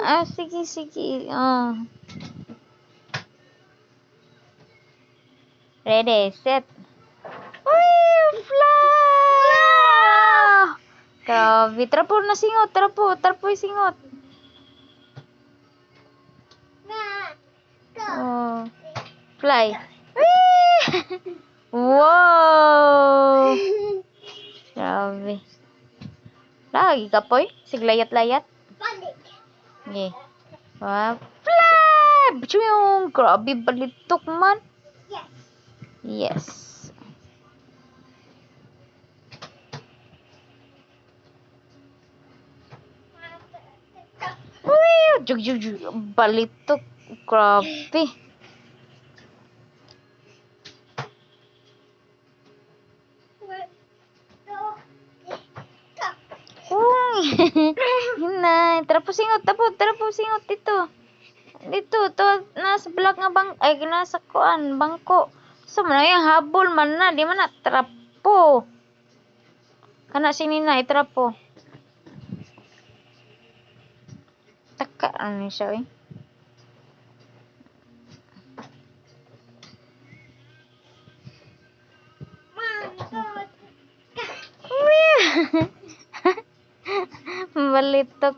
Sige, sige. Oh. Ready, set. Uy, fly! Grabe. Tara po na singot. Tara po yung singot. Oh. Fly. Whee! Wow! Grabe. Lagi ka poy. Siglayat-layat. Okay. Fly! Bachuyong! Grabe, balitok man. Yes. Uy! Jug. Balitok. Grabe. Hinay. Tara po singot. Dito. To. Nasa black nga bang... Ay, nasa kuan. Bangko. So, man yung habol man na. Di man na. Trapo. Kana sinina. Trapo. Taka. Ano siya eh. Balitok.